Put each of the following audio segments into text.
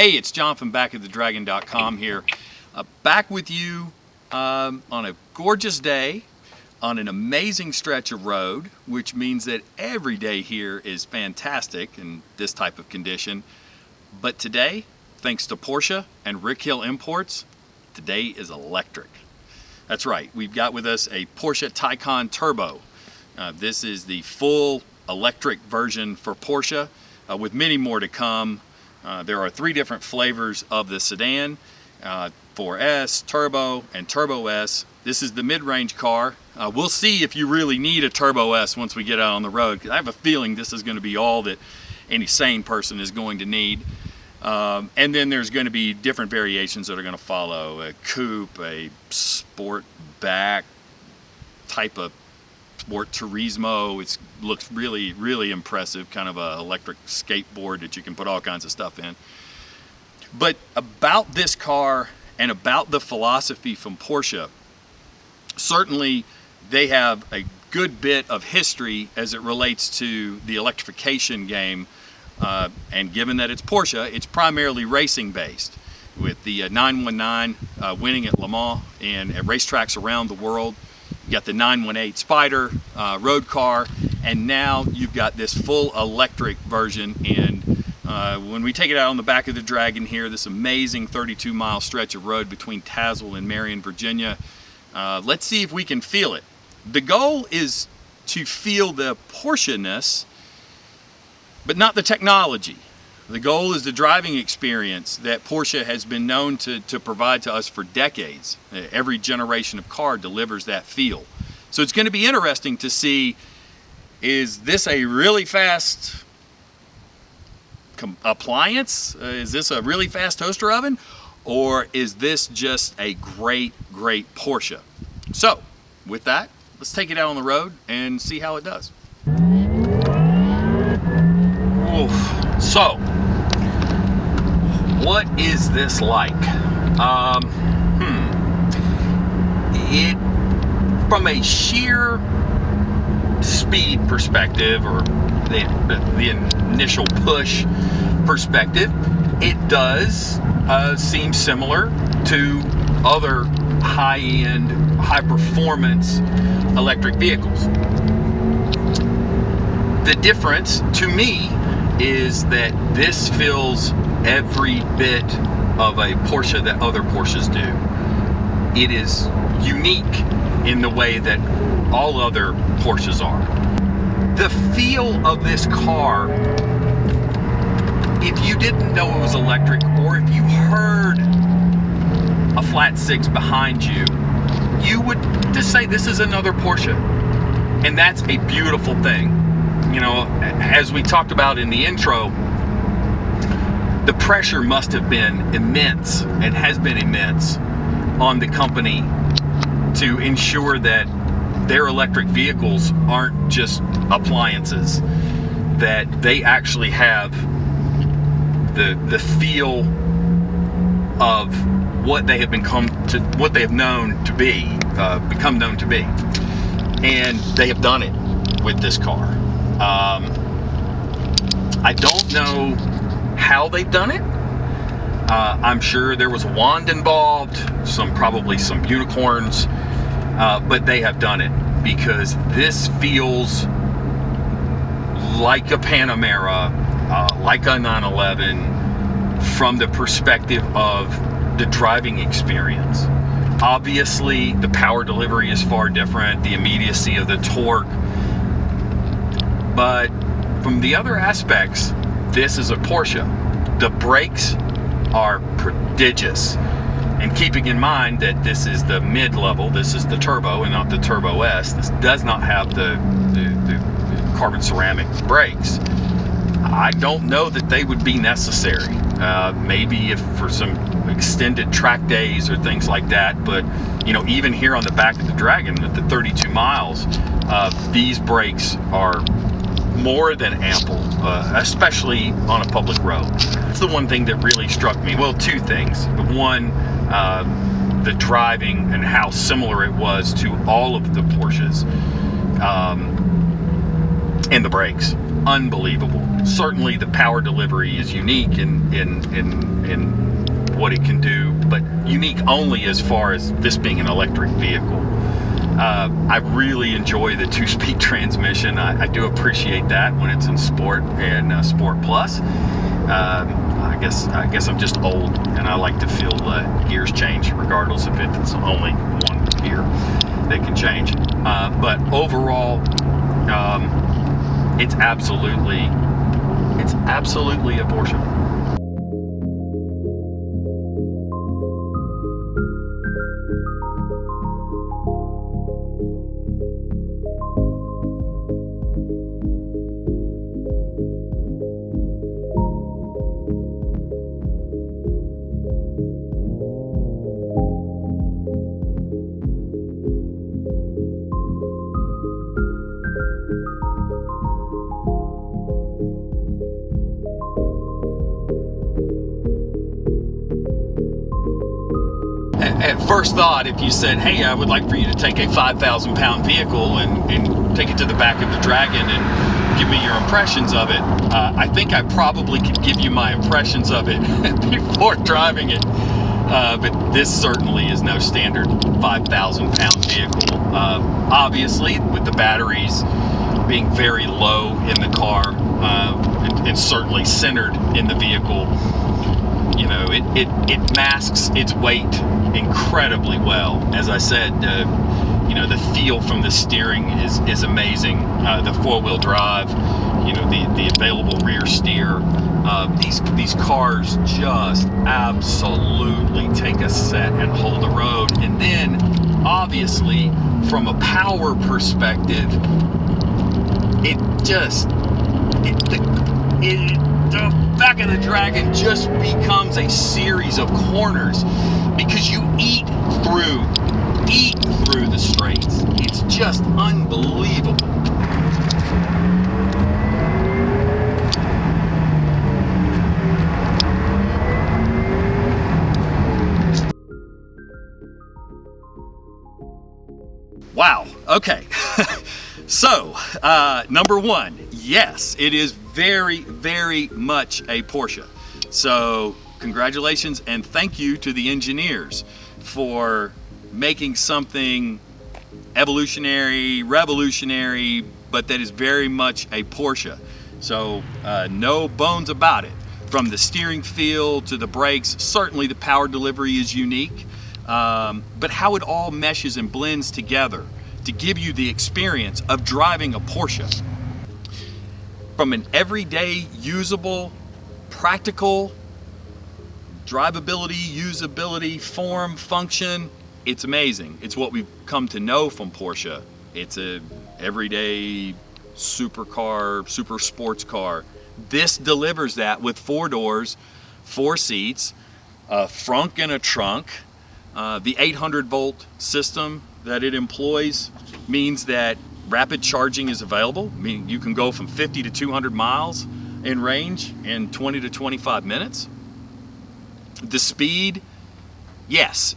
Hey, it's John from backofthedragon.com here. Back with you on a gorgeous day on an amazing stretch of road, which means that every day here is fantastic in this type of condition. But today, thanks to Porsche and Rick Hill Imports, today is electric. That's right, we've got with us a Porsche Taycan Turbo. This is the full electric version for Porsche, with many more to come. There are 3 different flavors of the sedan, 4S, Turbo, and Turbo S. This is the mid-range car. We'll see if you really need a Turbo S once we get out on the road, because I have a feeling this is going to be all that any sane person is going to need. And then there's going to be different variations that are going to follow. A coupe, a sport back type of Sport Turismo. It looks really, really impressive, kind of an electric skateboard that you can put all kinds of stuff in. But about this car and about the philosophy from Porsche, certainly they have a good bit of history as it relates to the electrification game, and given that it's Porsche, it's primarily racing based, with the 919 winning at Le Mans and at racetracks around the world. You got the 918 Spider road car, and now you've got this full electric version. And when we take it out on the back of the Dragon here, this amazing 32-mile stretch of road between Tazewell and Marion, Virginia, let's see if we can feel it. The goal is to feel the Porsche-ness, but not the technology. The goal is the driving experience that Porsche has been known to provide to us for decades. Every generation of car delivers that feel. So it's going to be interesting to see, is this a really fast appliance? Is this a really fast toaster oven? Or is this just a great, great Porsche? So with that, let's take it out on the road and see how it does. Oof. So, what is this like? From a sheer speed perspective, or the initial push perspective, it does seem similar to other high-end, high-performance electric vehicles. The difference to me is that this feels every bit of a Porsche that other Porsches do. It is unique in the way that all other Porsches are. The feel of this car, if you didn't know it was electric, or if you heard a flat 6 behind you, you would just say this is another Porsche. And that's a beautiful thing. You know, as we talked about in the intro, the pressure must have been immense, and has been immense, on the company to ensure that their electric vehicles aren't just appliances, that they actually have the feel of what they have become known to be, and they have done it with this car. I don't know how they've done it. I'm sure there was a wand involved, probably some unicorns, but they have done it, because this feels like a Panamera, like a 911, from the perspective of the driving experience. Obviously, the power delivery is far different, the immediacy of the torque, but from the other aspects, this is a Porsche. The brakes are prodigious. And keeping in mind that this is the mid-level, this is the Turbo and not the Turbo S, this does not have the carbon ceramic brakes. I don't know that they would be necessary. Maybe if for some extended track days or things like that, but you know, even here on the back of the Dragon at the 32 miles, these brakes are more than ample, especially on a public road. That's the one thing that really struck me. Well, 2 things. One, the driving and how similar it was to all of the Porsches. And the brakes, unbelievable. Certainly the power delivery is unique in what it can do, but unique only as far as this being an electric vehicle. I really enjoy the 2-speed transmission. I do appreciate that when it's in Sport and Sport Plus. I guess I'm just old and I like to feel gears change regardless if it's only one gear that can change. But overall, it's absolutely a Porsche. At first thought, if you said, hey, I would like for you to take a 5,000 pound vehicle and take it to the back of the Dragon and give me your impressions of it, I think I probably could give you my impressions of it before driving it. But this certainly is no standard 5,000 pound vehicle. Obviously, with the batteries being very low in the car and certainly centered in the vehicle, you know, it masks its weight incredibly well. As I said, you know, the feel from the steering is amazing. The 4-wheel drive, you know, the available rear steer. These cars just absolutely take a set and hold the road. And then, obviously, from a power perspective, the back of the Dragon just becomes a series of corners because you eat through the straights. It's just unbelievable. Wow. Okay. So, number one, yes, it is very, very much a Porsche. So, congratulations and thank you to the engineers for making something evolutionary, revolutionary, but that is very much a Porsche. So, no bones about it. From the steering feel to the brakes, certainly the power delivery is unique, but how it all meshes and blends together to give you the experience of driving a Porsche. From an everyday, usable, practical, drivability, usability, form, function, it's amazing. It's what we've come to know from Porsche. It's a everyday supercar, super sports car. This delivers that with 4 doors, 4 seats, a frunk and a trunk. The 800 volt system that it employs means that rapid charging is available. I mean, you can go from 50 to 200 miles in range in 20 to 25 minutes. The speed, yes,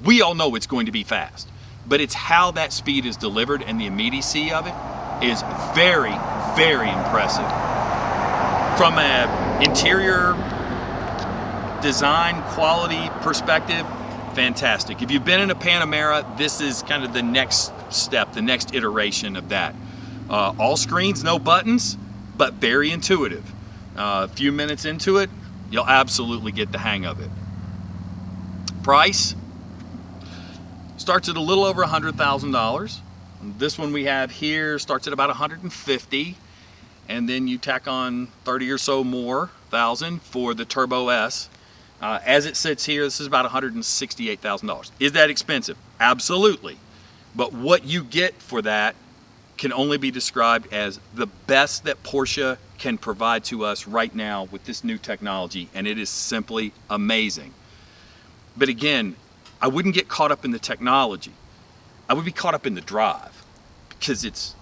we all know it's going to be fast, but it's how that speed is delivered and the immediacy of it is very, very impressive. From an interior design quality perspective, fantastic. If you've been in a Panamera, this is kind of the next step, the next iteration of that. All screens, no buttons, but very intuitive. A few minutes into it, you'll absolutely get the hang of it. Price starts at a little over $100,000. This one we have here starts at about $150,000, and then you tack on 30 or so more thousand for the Turbo S. As it sits here, this is about $168,000. Is that expensive? Absolutely. But what you get for that can only be described as the best that Porsche can provide to us right now with this new technology, and it is simply amazing. But again, I wouldn't get caught up in the technology. I would be caught up in the drive, because it's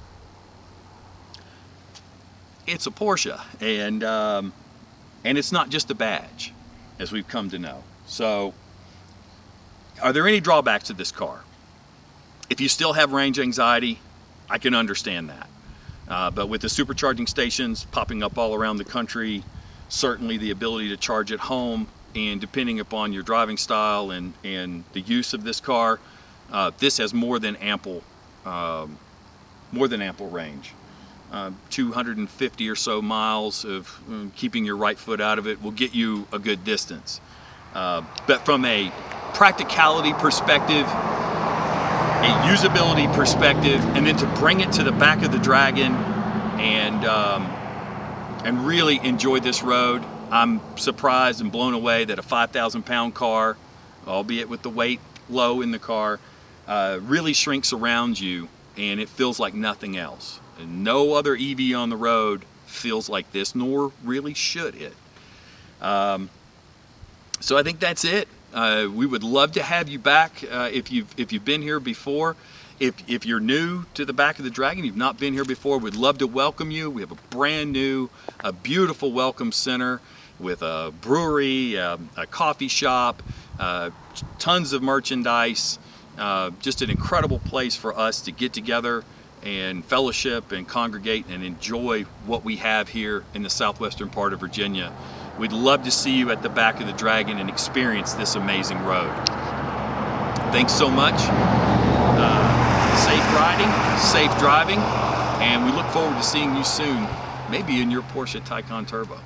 a Porsche, and it's not just a badge, as we've come to know. So, are there any drawbacks to this car? If you still have range anxiety, I can understand that. But with the supercharging stations popping up all around the country, certainly the ability to charge at home, and depending upon your driving style and the use of this car, this has more than ample range. 250 or so miles of keeping your right foot out of it will get you a good distance. But from a practicality perspective, a usability perspective, and then to bring it to the back of the Dragon and really enjoy this road, I'm surprised and blown away that a 5,000-pound car, albeit with the weight low in the car, really shrinks around you, and it feels like nothing else. And no other EV on the road feels like this, nor really should it. So I think that's it. We would love to have you back if you've been here before. If you're new to the back of the Dragon, you've not been here before, we'd love to welcome you. We have a brand new, a beautiful welcome center with a brewery, a coffee shop, tons of merchandise. Just an incredible place for us to get together and fellowship and congregate and enjoy what we have here in the southwestern part of Virginia. We'd love to see you at the back of the Dragon and experience this amazing road. Thanks so much. Safe riding, safe driving, and we look forward to seeing you soon, maybe in your Porsche Taycan Turbo.